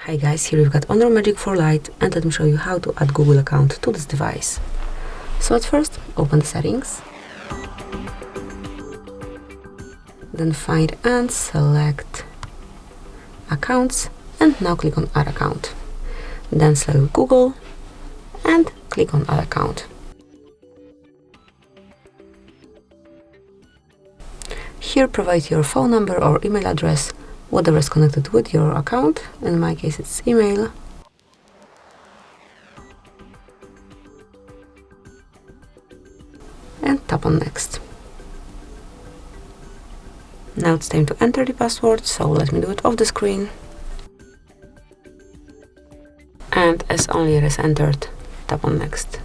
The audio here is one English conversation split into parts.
Hi guys, here we've got Honor Magic for Lite, and let me show you how to add Google account to this device. So at first, open the settings, then find and select accounts, and now click on add account. Then select Google and click on add account. Here provide your phone number or email address, whatever is connected with your account. In my case it's email. And tap on next. Now it's time to enter the password, so let me do it off the screen. And as only it is entered, tap on next.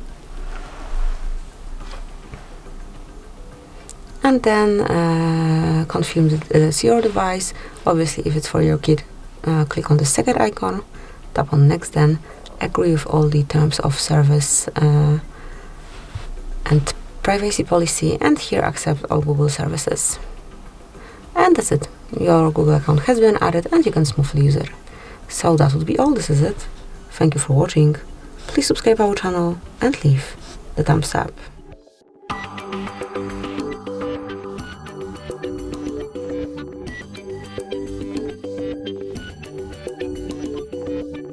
And then confirm that it is your device. Obviously, if it's for your kid, click on the second icon, tap on next, then agree with all the terms of service and privacy policy, and here accept all Google services. And that's it. Your Google account has been added and you can smoothly use it. So that would be all. This is it. Thank you for watching. Please subscribe our channel and leave the thumbs up.